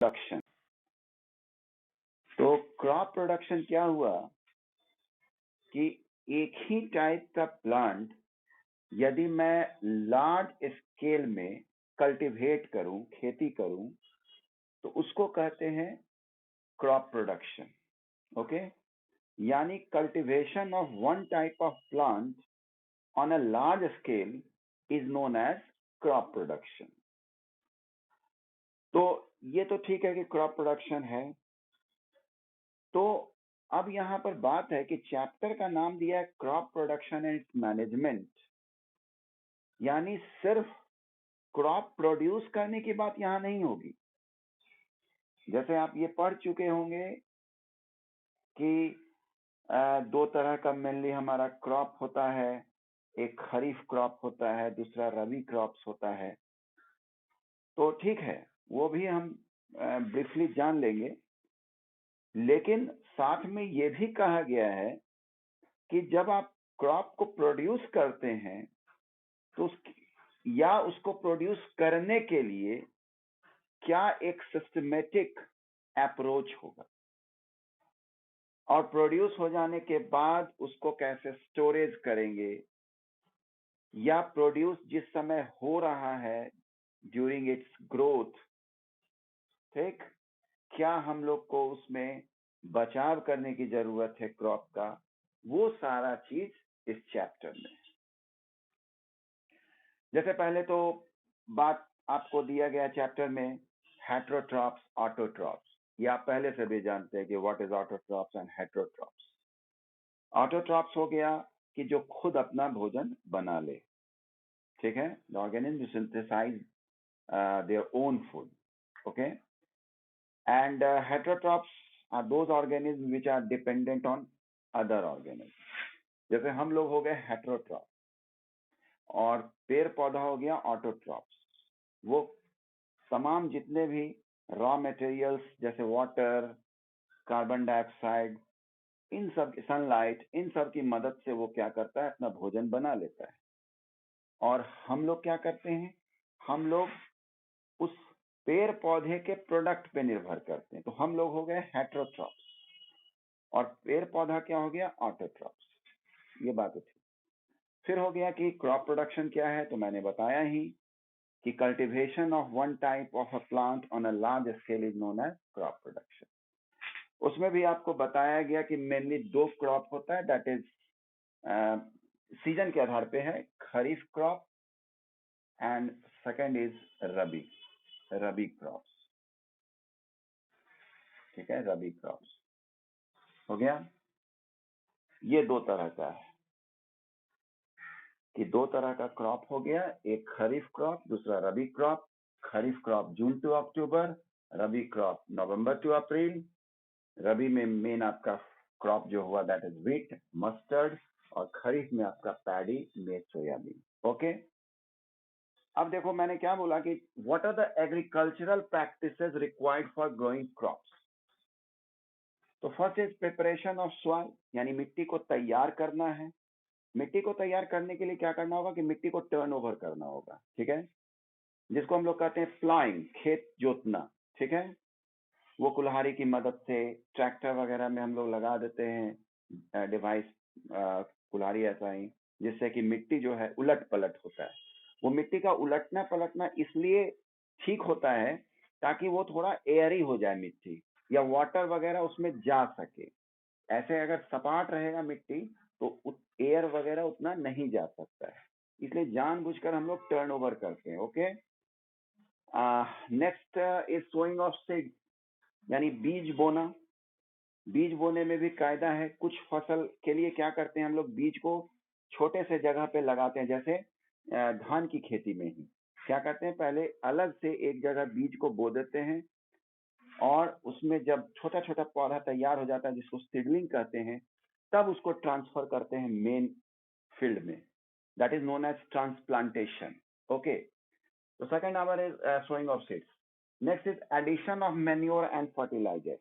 Production. तो crop production क्या हुआ कि एक ही टाइप का प्लांट यदि मैं लार्ज स्केल में कल्टीवेट करूं, खेती करूं, तो उसको कहते हैं क्रॉप प्रोडक्शन। ओके, यानी cultivation of one type of plant on a large scale is known as crop production. तो ये तो ठीक है कि क्रॉप प्रोडक्शन है। तो अब यहाँ पर बात है कि चैप्टर का नाम दिया है crop production and it's management, यानी सिर्फ क्रॉप प्रोड्यूस करने की बात यहाँ नहीं होगी। जैसे आप ये पढ़ चुके होंगे कि दो तरह का मेनली हमारा क्रॉप होता है, एक खरीफ क्रॉप होता है, दूसरा रबी क्रॉप्स होता है। तो ठीक है, वो भी हम ब्रीफली जान लेंगे, लेकिन साथ में ये भी कहा गया है कि जब आप क्रॉप को प्रोड्यूस करते हैं तो या उसको प्रोड्यूस करने के लिए क्या एक सिस्टमेटिक अप्रोच होगा, और प्रोड्यूस हो जाने के बाद उसको कैसे स्टोरेज करेंगे, या प्रोड्यूस जिस समय हो रहा है ड्यूरिंग इट्स ग्रोथ, ठीक, क्या हम लोग को उसमें बचाव करने की जरूरत है क्रॉप का, वो सारा चीज इस चैप्टर में। जैसे पहले तो बात आपको दिया गया चैप्टर में हेट्रोट्रॉप्स, ऑटोट्रॉप्स। ये आप पहले से भी जानते हैं कि what is autotrophs and heterotrophs. Autotrophs हो गया कि जो खुद अपना भोजन बना ले, ठीक है, the organism synthesise their own food, okay. And heterotrophs are those organism which are dependent on other organism. जैसे हम लोग हो गए हेट्रोट्रॉप, और पेड़ पौधा हो गया ऑटोट्रॉप्स। वो तमाम जितने भी रॉ मटेरियल्स जैसे वाटर, कार्बन डाइऑक्साइड, इन सब, सनलाइट, इन सब की मदद से वो क्या करता है, अपना भोजन बना लेता है। और हम लोग क्या करते हैं, हम लोग उस पेड़ पौधे के प्रोडक्ट पे निर्भर करते हैं। तो हम लोग हो गए हेट्रोट्रॉप्स, और पेड़ पौधा क्या हो गया, ऑटोट्रॉप्स। ये बात थी। फिर हो गया कि क्रॉप प्रोडक्शन क्या है, तो मैंने बताया ही कि cultivation of one type of a plant on a large scale is known as crop production. उसमें भी आपको बताया गया कि मेनली दो क्रॉप होता है, दैट इज सीजन के आधार पे है, kharif crop and second is rabi crops, ठीक है, रबी क्रॉप्स हो गया। ये दो तरह का है कि दो तरह का क्रॉप हो गया, एक खरीफ क्रॉप, दूसरा rabi crop. Kharif crop June to October, rabi crop November to April. Rabi में मेन आपका क्रॉप जो हुआ दैट इज व्हीट, मस्टर्ड, और खरीफ में आपका पैडी, मेज, सोयाबीन। ओके, अब देखो मैंने क्या बोला कि what are the agricultural practices required for growing crops. तो first is preparation of soil, यानी मिट्टी को तैयार करना है। मिट्टी को तैयार करने के लिए क्या करना होगा कि मिट्टी को टर्न ओवर करना होगा, ठीक है, जिसको हम लोग कहते हैं प्लाइंग, खेत जोतना, ठीक है। वो कुल्हाड़ी की मदद से, ट्रैक्टर वगैरह में हम लोग लगा देते हैं डिवाइस, कुल्हाड़ी ऐसा ही, जिससे कि मिट्टी जो है उलट पलट होता है। वो मिट्टी का उलटना पलटना इसलिए ठीक होता है ताकि वो थोड़ा एयरी हो जाए मिट्टी, या वाटर वगैरह उसमें जा सके। ऐसे अगर सपाट रहेगा मिट्टी तो एयर वगैरह उतना नहीं जा सकता है, इसलिए जानबूझकर हम लोग टर्न ओवर करते हैं। Okay, next is sowing of seed, यानी बीज बोना। बीज बोने में भी कायदा है। कुछ फसल के लिए क्या करते हैं हम लोग, बीज को छोटे से जगह पे लगाते हैं। जैसे धान की खेती में ही क्या करते हैं, पहले अलग से एक जगह बीज को बो देते हैं, और उसमें जब छोटा छोटा पौधा तैयार हो जाता है जिसको सीडलिंग कहते हैं, तब उसको ट्रांसफर करते हैं मेन फील्ड में, that is known as transplantation. Okay, तो second number is sowing of seeds. Next is addition of manure and fertiliser.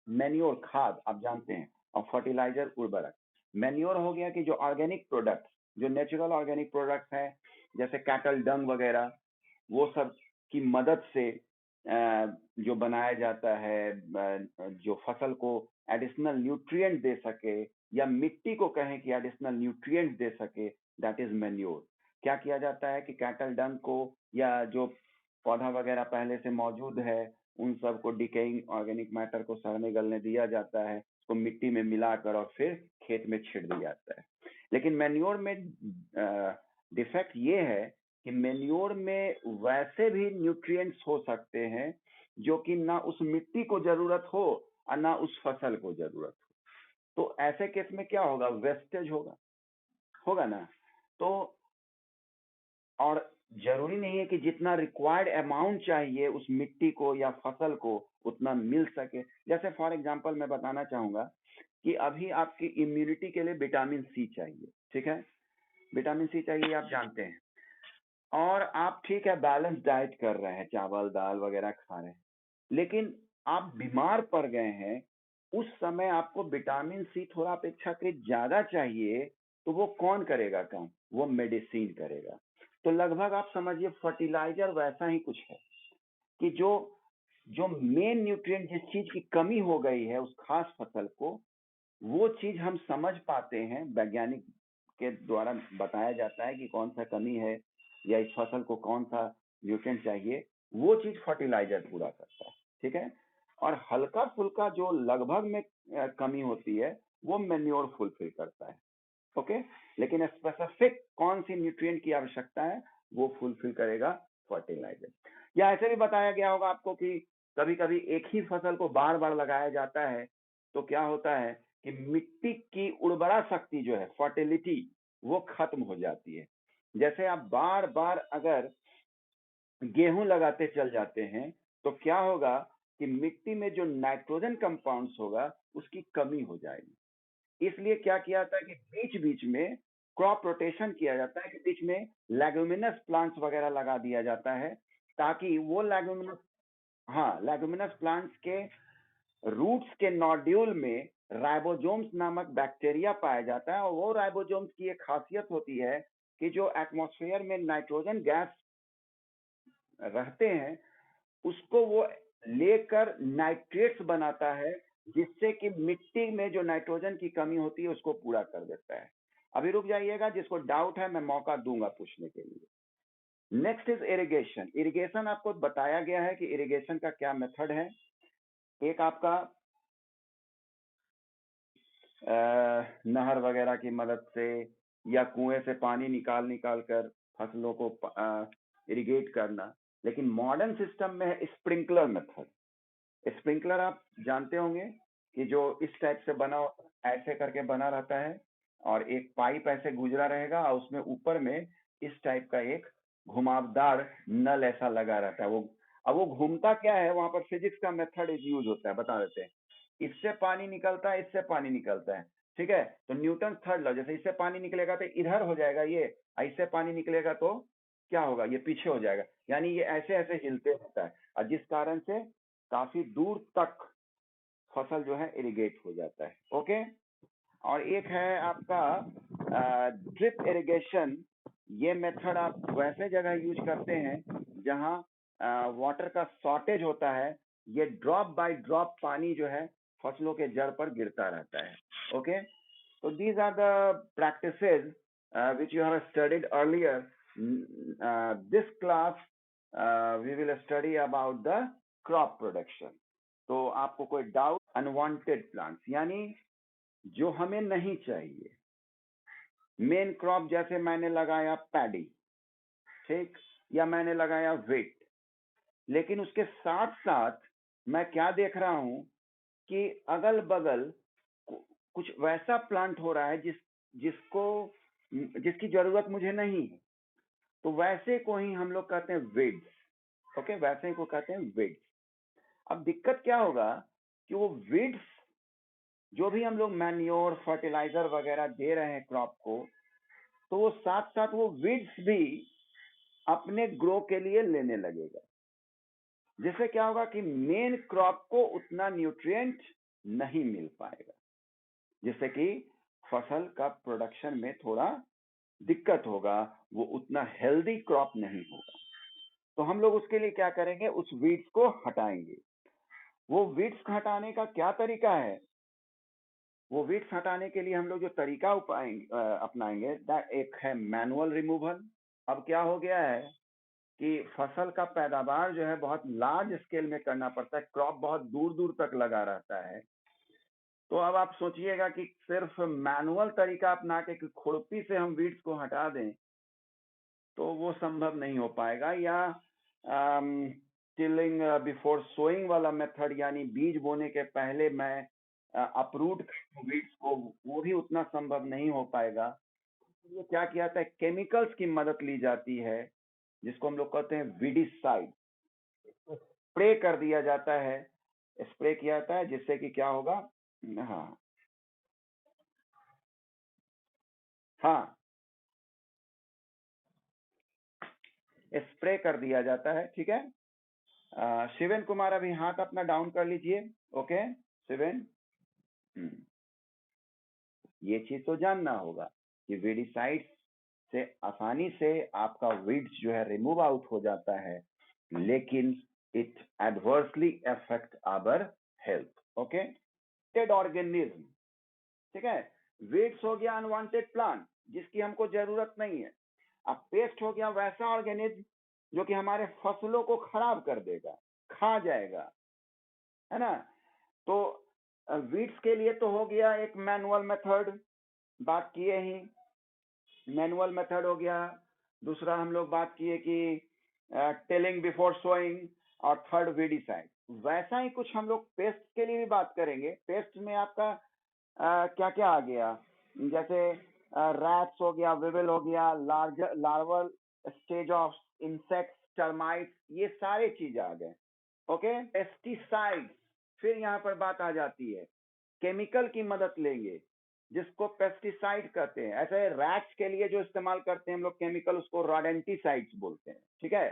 Manure खाद आप जानते हैं, और फर्टिलाइजर उर्वरक। मैन्योर हो गया कि जो ऑर्गेनिक प्रोडक्ट, जो नेचुरल ऑर्गेनिक प्रोडक्ट है, जैसे कैटल डंग वगैरह, वो सब की मदद से जो बनाया जाता है, जो फसल को एडिशनल न्यूट्रिएंट दे सके या मिट्टी को कहें कि एडिशनल न्यूट्रिएंट दे सके, दैट इज मैन्योर। क्या किया जाता है कि कैटल डंग को या जो पौधा वगैरह पहले से मौजूद है उन सब को डिकेइंग ऑर्गेनिक मैटर को सड़ने गलने दिया जाता है, उसको मिट्टी में मिलाकर और फिर खेत में छिड़ दिया जाता है। लेकिन मैन्योर में डिफेक्ट ये है कि मैन्योर में वैसे भी न्यूट्रिएंट्स हो सकते हैं जो कि ना उस मिट्टी को जरूरत हो और ना उस फसल को जरूरत हो। तो ऐसे केस में क्या होगा, वेस्टेज होगा, होगा ना। तो और जरूरी नहीं है कि जितना रिक्वायर्ड अमाउंट चाहिए उस मिट्टी को या फसल को उतना मिल सके। जैसे फॉर एग्जांपल मैं बताना चाहूंगा कि अभी आपकी इम्यूनिटी के लिए विटामिन सी चाहिए, ठीक है, विटामिन सी चाहिए, आप जानते हैं। और आप ठीक है बैलेंस डाइट कर रहे हैं, चावल दाल वगैरह खा रहे हैं, लेकिन आप बीमार पड़ गए हैं, उस समय आपको विटामिन सी थोड़ा अपेक्षाकृत ज्यादा चाहिए, तो वो कौन करेगा काम, वो मेडिसिन करेगा। तो लगभग आप समझिए फर्टिलाइजर वैसा ही कुछ है कि जो जो मेन न्यूट्रिएंट जिस चीज की कमी हो गई है उस खास फसल को, वो चीज हम समझ पाते हैं, वैज्ञानिक के द्वारा बताया जाता है कि कौन सा कमी है या इस फसल को कौन सा न्यूट्रिएंट चाहिए, वो चीज फर्टिलाइजर पूरा करता है, ठीक है। और हल्का फुल्का जो लगभग में कमी होती है वो मैन्योर फुलफिल करता है, ओके। लेकिन स्पेसिफिक कौन सी न्यूट्रिएंट की आवश्यकता है वो फुलफिल करेगा फर्टिलाइजर। या ऐसे भी बताया गया होगा आपको कि कभी कभी एक ही फसल को बार बार लगाया जाता है, तो क्या होता है कि मिट्टी की उर्वरा शक्ति जो है, फर्टिलिटी, वो खत्म हो जाती है। जैसे आप बार बार अगर गेहूं लगाते चल जाते हैं तो क्या होगा कि मिट्टी में जो नाइट्रोजन कंपाउंड्स होगा उसकी कमी हो जाएगी। इसलिए क्या किया जाता है कि बीच बीच में क्रॉप रोटेशन किया जाता है कि बीच में लेगुमिनस प्लांट्स वगैरह लगा दिया जाता है, ताकि वो लेगुमिनस, हाँ, लेगुमिनस प्लांट्स के रूट्स के नोड्यूल में राइबोसोम्स नामक बैक्टीरिया पाया जाता है। और वो राइबोसोम्स की एक खासियत होती है कि जो एटमॉस्फेयर में नाइट्रोजन गैस रहते हैं उसको वो लेकर नाइट्रेट्स बनाता है, जिससे कि मिट्टी में जो नाइट्रोजन की कमी होती है उसको पूरा कर देता है। अभी रुक जाइएगा, जिसको डाउट है मैं मौका दूंगा पूछने के लिए। Next is irrigation. इरिगेशन आपको बताया गया है कि इरिगेशन का क्या मेथड है। एक आपका नहर वगैरह की मदद से या कुएं से पानी निकाल निकाल कर फसलों को इरिगेट करना। लेकिन मॉडर्न सिस्टम में है स्प्रिंकलर मेथड। स्प्रिंकलर आप जानते होंगे कि जो इस टाइप से बना, ऐसे करके बना रहता है और एक पाइप ऐसे गुजरा रहेगा और उसमें ऊपर में इस टाइप का एक घुमावदार नल ऐसा लगा रहता है। वो अब वो घूमता क्या है, वहां पर फिजिक्स का मेथड यूज होता है, बता देते हैं। इससे पानी निकलता है, इससे पानी निकलता है, ठीक है। तो न्यूटन थर्ड लॉ, जैसे इससे पानी निकलेगा तो इधर हो जाएगा ये, इससे पानी निकलेगा तो क्या होगा, ये पीछे हो जाएगा। यानी ये ऐसे ऐसे हिलते रहता है और जिस कारण से काफी दूर तक फसल जो है इरिगेट हो जाता है, ओके। और एक है आपका ड्रिप इरिगेशन। ये मेथड आप वैसे जगह यूज करते हैं जहां वाटर का शॉर्टेज होता है। ये ड्रॉप बाय ड्रॉप पानी जो है फसलों के जड़ पर गिरता रहता है, okay. So these are the practices which you have studied earlier. This class we will study about the crop production. तो आपको कोई डाउट, अनवांटेड प्लांट्स यानी जो हमें नहीं चाहिए, मेन क्रॉप, जैसे मैंने लगाया पैडी, ठीक, या मैंने लगाया व्हीट, लेकिन उसके साथ साथ मैं क्या देख रहा हूं कि अगल बगल कुछ वैसा प्लांट हो रहा है जिसको जिसकी जरूरत मुझे नहीं है, तो वैसे को ही हम लोग कहते हैं वीड्स, ओके, वैसे को कहते हैं वीड्स। अब दिक्कत क्या होगा कि वो वीड्स जो भी हम लोग मैन्योर फर्टिलाइजर वगैरह दे रहे हैं क्रॉप को, तो वो साथ साथ वो वीड्स भी अपने ग्रो के लिए लेने लगेगा, जिससे क्या होगा कि मेन क्रॉप को उतना न्यूट्रिएंट नहीं मिल पाएगा, जिससे कि फसल का प्रोडक्शन में थोड़ा दिक्कत होगा, वो उतना हेल्दी क्रॉप नहीं होगा। तो हम लोग उसके लिए क्या करेंगे, उस वीड्स को हटाएंगे। वो वीड्स हटाने का क्या तरीका है, वो वीड्स हटाने के लिए हम लोग जो तरीका अपनाएंगे, एक है मैनुअल रिमूवल। अब क्या हो गया है कि फसल का पैदावार जो है बहुत लार्ज स्केल में करना पड़ता है, क्रॉप बहुत दूर दूर तक लगा रहता है। तो अब आप सोचिएगा कि सिर्फ मैनुअल तरीका अपना के कि खुरपी से हम वीड्स को हटा दें, तो वो संभव नहीं हो पाएगा। या टिलिंग बिफोर सोइंग वाला मेथड, यानी बीज बोने के पहले मैं अपरूट कर वीड्स को, वो भी उतना संभव नहीं हो पाएगा। ये क्या किया जाता है, केमिकल्स की मदद ली जाती है, जिसको हम लोग कहते हैं वीडिसाइड। स्प्रे कर दिया जाता है, स्प्रे किया जाता है, जिससे कि क्या होगा, हाँ हाँ, स्प्रे कर दिया जाता है। ठीक है, शिवेन कुमार अभी हाथ अपना डाउन कर लीजिए। ओके शिवेन, ये चीज तो जानना होगा कि वीडिसाइड्स से आसानी से आपका वीड्स जो है रिमूव आउट हो जाता है, लेकिन it adversely affect our health. Okay, organism, ठीक है, वीड्स हो गया अनवांटेड प्लांट जिसकी हमको जरूरत नहीं है। अब पेस्ट हो गया वैसा ऑर्गेनिज्म जो कि हमारे फसलों को खराब कर देगा, खा जाएगा, है ना। तो वीड्स के लिए तो हो गया एक मैनुअल मेथड, बात किए ही, मैनुअल मेथड हो गया। दूसरा हम लोग बात किए कि टेलिंग बिफोर सोइंग, और थर्ड वीडिसाइड। वैसा ही कुछ हम लोग पेस्ट के लिए भी बात करेंगे। पेस्ट में आपका क्या क्या आ गया, जैसे रैट्स हो गया, विविल हो गया, larval stage of insects, termites, ये सारे चीज आ गए। ओके, पेस्टिसाइड, फिर यहाँ पर बात आ जाती है, केमिकल की मदद लेंगे जिसको पेस्टिसाइड कहते हैं। ऐसे रैट्स के लिए जो इस्तेमाल करते हैं हम लोग केमिकल, उसको रोडेंटिसाइड्स बोलते हैं। ठीक है,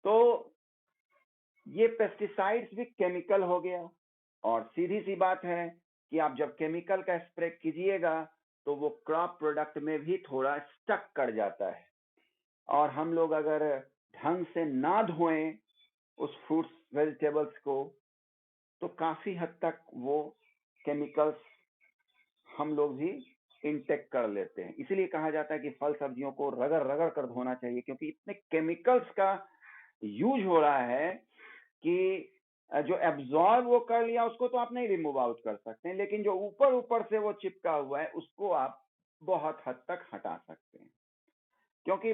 तो ये पेस्टिसाइड्स भी केमिकल हो गया। और सीधी सी बात है कि आप जब केमिकल का स्प्रे कीजिएगा तो वो क्रॉप प्रोडक्ट में भी थोड़ा स्टक कर जाता है, और हम लोग अगर ढंग से ना धोएं उस फ्रूट्स वेजिटेबल्स को, तो काफी हद तक वो केमिकल्स हम लोग भी इंटेक कर लेते हैं। इसीलिए कहा जाता है कि फल सब्जियों को रगड़ रगड़ कर धोना चाहिए, क्योंकि इतने केमिकल्स का यूज हो रहा है कि जो एब्जॉर्ब वो कर लिया उसको तो आप नहीं रिमूव आउट कर सकते हैं, लेकिन जो ऊपर ऊपर से वो चिपका हुआ है उसको आप बहुत हद तक हटा सकते हैं। क्योंकि